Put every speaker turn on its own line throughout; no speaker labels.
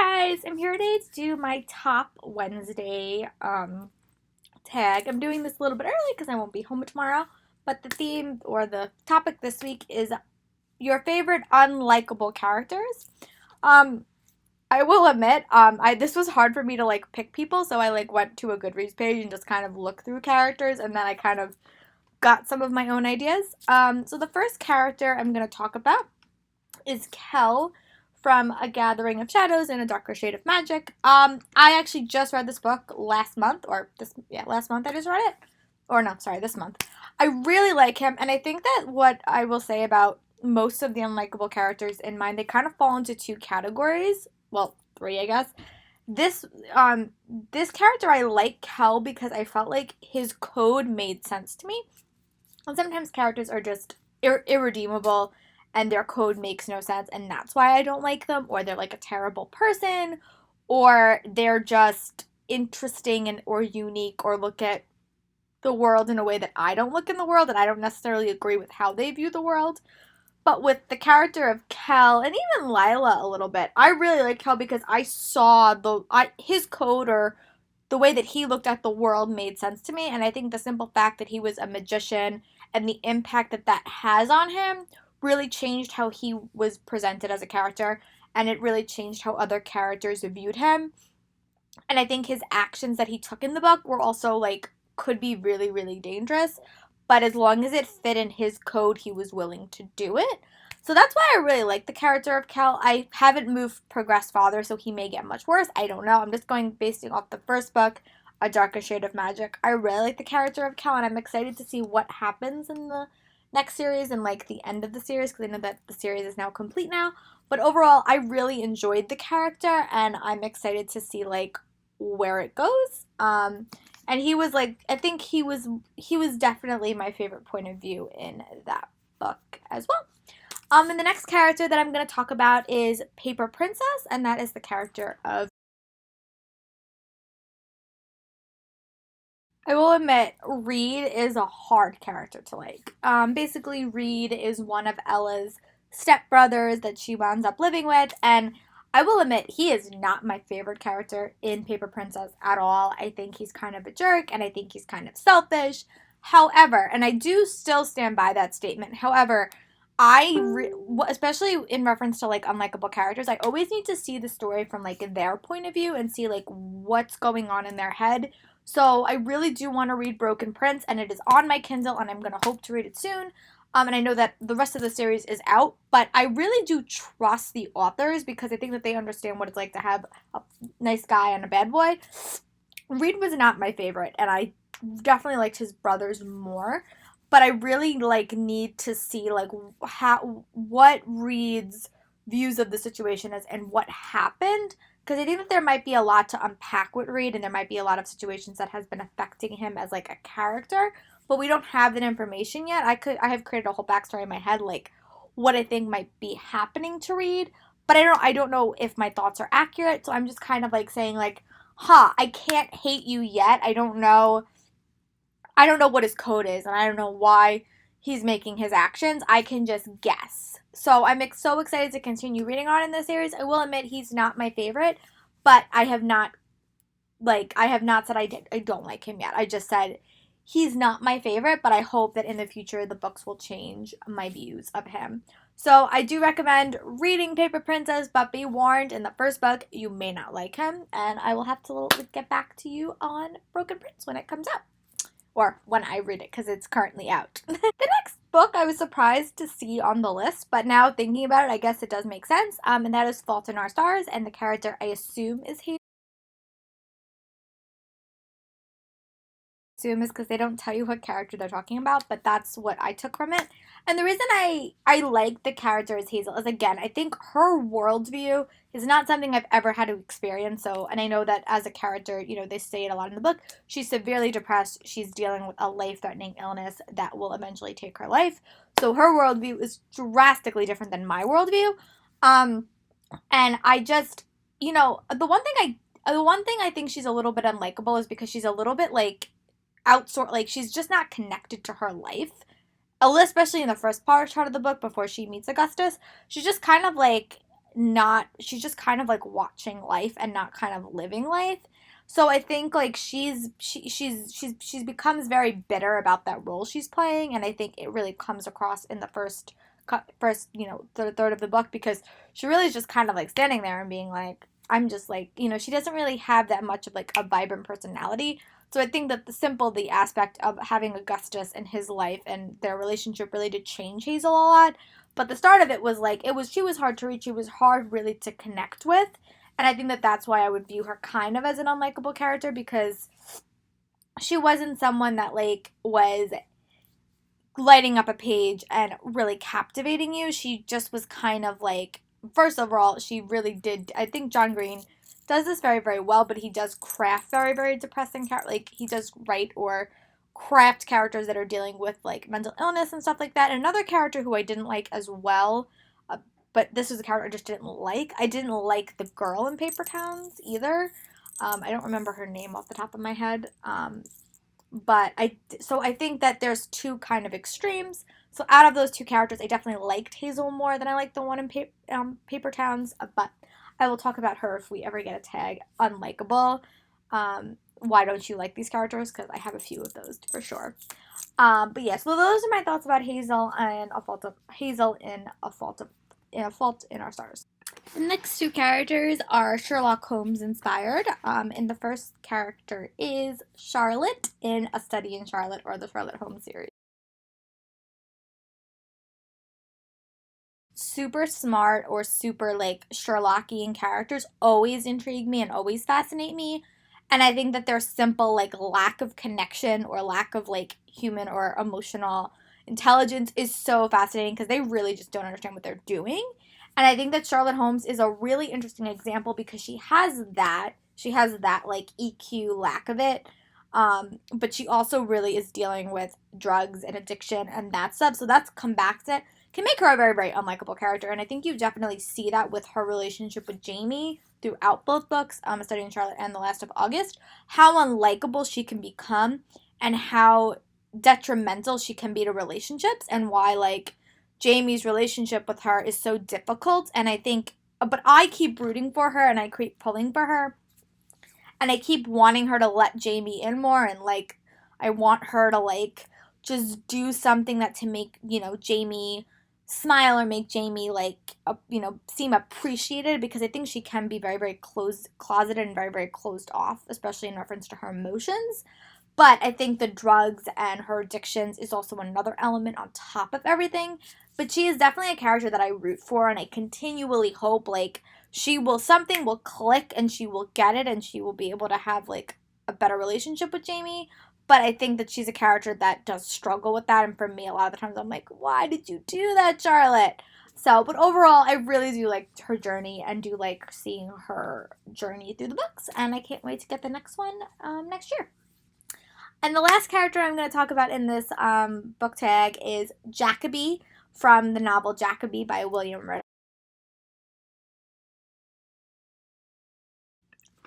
Hi guys, I'm here today to do my top Wednesday tag. I'm doing this a little bit early because I won't be home tomorrow, but the theme or the topic this week is your favorite unlikable characters. Um I will admit, I this was hard for me to like pick people, so I like went to a Goodreads page and just kind of looked through characters and then I kind of got some of my own ideas. So the first character I'm going to talk about is Kel from A Gathering of Shadows and A Darker Shade of Magic. I actually just read this book last month, last month I just read it. Or no, sorry, this month. I really like him, and I think that what I will say about most of the unlikable characters in mine, they kind of fall into two categories. Well, three, I guess. This um this character I like Kel because I felt like his code made sense to me. And sometimes characters are just irredeemable and their code makes no sense, and that's why I don't like them, or they're like a terrible person, or they're just interesting and or unique, or look at the world in a way that I don't look in the world, and I don't necessarily agree with how they view the world. But with the character of Kel and even Lila a little bit, I really like Kel because I saw his code or the way that he looked at the world made sense to me. And I think the simple fact that he was a magician and the impact that that has on him really changed how he was presented as a character. And it really changed how other characters viewed him. And I think his actions that he took in the book were also like, could be really, really dangerous. But as long as it fit in his code, he was willing to do it. So that's why I really like the character of Kel. I haven't moved progressed farther, so he may get much worse. I don't know. I'm just going basing off the first book, A Darker Shade of Magic. I really like the character of Kel, and I'm excited to see what happens in the next series and like the end of the series, because I know that the series is now complete now. But overall, I really enjoyed the character, and I'm excited to see like where it goes. And he was like, I think he was definitely my favorite point of view in that book as well. And the next character that I'm going to talk about is Paper Princess, and that is the character of. I will admit, Reid is a hard character to like. Basically, Reid is one of Ella's stepbrothers that she winds up living with, and I will admit, he is not my favorite character in Paper Princess at all. I think he's kind of a jerk, and I think he's kind of selfish. However, and I do still stand by that statement. However, especially in reference to like unlikable characters, I always need to see the story from like their point of view and see like what's going on in their head. So I really do want to read Broken Prince, and it is on my Kindle, and I'm going to hope to read it soon. And I know that the rest of the series is out, but I really do trust the authors because I think that they understand what it's like to have a nice guy and a bad boy. Reid was not my favorite, and I definitely liked his brothers more. But I really like need to see like how what Reid's views of the situation is and what happened, because I think that there might be a lot to unpack with Reid, and there might be a lot of situations that has been affecting him as like a character, but we don't have that information yet. I have created a whole backstory in my head, like what I think might be happening to Reid, but I don't know if my thoughts are accurate. So I'm just kind of like saying like, I can't hate you yet. I don't know what his code is, and I don't know why he's making his actions. I can just guess. So I'm so excited to continue reading on in this series. I will admit he's not my favorite, but I have not said I don't like him yet. I just said he's not my favorite, but I hope that in the future the books will change my views of him. So I do recommend reading Paper Princess, but be warned, in the first book you may not like him, and I will have to get back to you on Broken Prince when it comes out. Or when I read it, because it's currently out. The next book I was surprised to see on the list, but now thinking about it, I guess it does make sense. And that is Fault in Our Stars, and the character I assume is Hazel. Assume is because they don't tell you what character they're talking about, but that's what I took from it. And the reason I like the character as Hazel is, again, I think her worldview is not something I've ever had to experience. So, and I know that as a character, they say it a lot in the book. She's severely depressed. She's dealing with a life-threatening illness that will eventually take her life. So her worldview is drastically different than my worldview. Um, and I just, the one thing I think she's a little bit unlikable is because she's a little bit like outsource, like she's just not connected to her life, especially in the first part of the book before she meets Augustus. She's just kind of like she's just kind of like watching life and not kind of living life. So I think like she's becomes very bitter about that role she's playing, and I think it really comes across in the first third of the book, because she really is just kind of like standing there and being like, I'm just like, she doesn't really have that much of like a vibrant personality. So I think that the aspect of having Augustus in his life and their relationship really did change Hazel a lot. But the start of it was like, she was hard to reach. She was hard really to connect with. And I think that that's why I would view her kind of as an unlikable character, because she wasn't someone that like was lighting up a page and really captivating you. She just was kind of like, first of all, she really did. I think John Green does this very, very well, but he does craft very, very depressing like he does write or craft characters that are dealing with like mental illness and stuff like that. And another character who I didn't like as well, but this was a character I just didn't like. I didn't like the girl in Paper Towns either. I don't remember her name off the top of my head. But I think that there's two kind of extremes. So out of those two characters, I definitely liked Hazel more than I liked the one in Paper Towns. But I will talk about her if we ever get a tag Unlikable. Why don't you like these characters? Because I have a few of those for sure. But yeah, so those are my thoughts about Hazel and A Fault in Our Stars. The next two characters are Sherlock Holmes inspired. And the first character is Charlotte in A Study in Charlotte, or the Sherlock Holmes series. Super smart or super like Sherlockian characters always intrigue me and always fascinate me. And I think that their simple like lack of connection or lack of like human or emotional intelligence is so fascinating, because they really just don't understand what they're doing. And I think that Charlotte Holmes is a really interesting example, because she has that. She has that like EQ lack of it. But she also really is dealing with drugs and addiction and that stuff. So that's come back to it. Can make her a very, very unlikable character. And I think you definitely see that with her relationship with Jamie throughout both books, A Study in Charlotte and The Last of August, how unlikable she can become and how detrimental she can be to relationships, and why like Jamie's relationship with her is so difficult. And I think, but I keep rooting for her and I keep pulling for her. And I keep wanting her to let Jamie in more, and like I want her to like just do something that to make, Jamie smile or make Jamie like seem appreciated, because I think she can be very, very closeted and very, very closed off, especially in reference to her emotions. But I think the drugs and her addictions is also another element on top of everything. But she is definitely a character that I root for, and I continually hope like something will click and she will get it and she will be able to have like a better relationship with Jamie. But I think that she's a character that does struggle with that, and for me a lot of the times I'm like, why did you do that, Charlotte? So, but overall, I really do like her journey and do like seeing her journey through the books, and I can't wait to get the next one next year. And the last character I'm going to talk about in this book tag is Jacobi from the novel Jacobi by William Reid.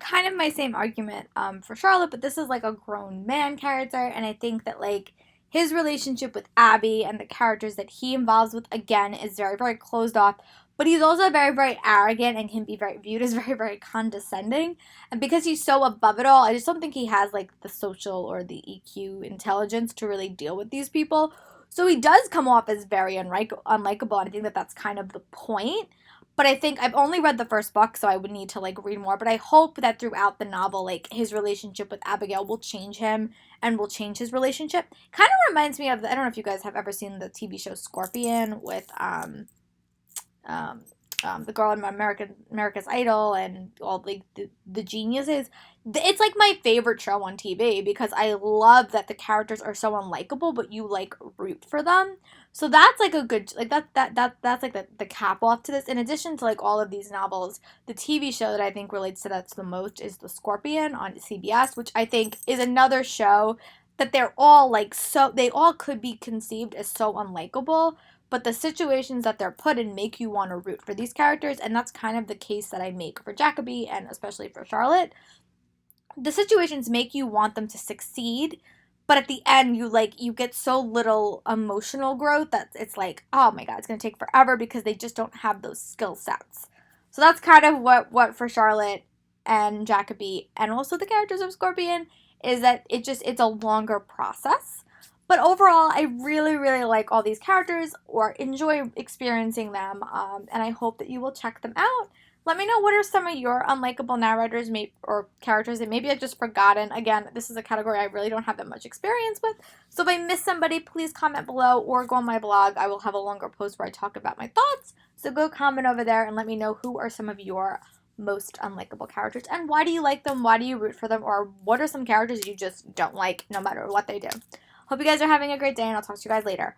Kind of my same argument for Charlotte, but this is like a grown man character, and I think that like his relationship with Abby and the characters that he involves with, again, is very, very closed off. But he's also very, very arrogant and can be viewed as very, very condescending. And because he's so above it all, I just don't think he has like the social or the EQ intelligence to really deal with these people. So he does come off as very unlikable, and I think that that's kind of the point. But I think I've only read the first book, so I would need to like read more. But I hope that throughout the novel, like his relationship with Abigail will change him and will change his relationship. Kind of reminds me of I don't know if you guys have ever seen the TV show Scorpion with um, the girl in America's Idol and all like the geniuses. It's like my favorite show on TV, because I love that the characters are so unlikable, but you like root for them. So that's like a good like that's like the cap off to this. In addition to like all of these novels, the TV show that I think relates to that the most is The Scorpion on CBS, which I think is another show that they're all like they all could be conceived as so unlikable, but the situations that they're put in make you want to root for these characters, and that's kind of the case that I make for Jacobi and especially for Charlotte. The situations make you want them to succeed, but at the end you get so little emotional growth that it's like, oh my god, it's going to take forever because they just don't have those skill sets. So that's kind of what for Charlotte and Jacobi and also the characters of Scorpion is that it's a longer process. But overall, I really, really like all these characters or enjoy experiencing them. And I hope that you will check them out. Let me know what are some of your unlikable narrators or characters that maybe I've just forgotten. Again, this is a category I really don't have that much experience with. So if I miss somebody, please comment below or go on my blog. I will have a longer post where I talk about my thoughts. So go comment over there and let me know who are some of your most unlikable characters and why do you like them? Why do you root for them? Or what are some characters you just don't like no matter what they do? Hope you guys are having a great day and I'll talk to you guys later.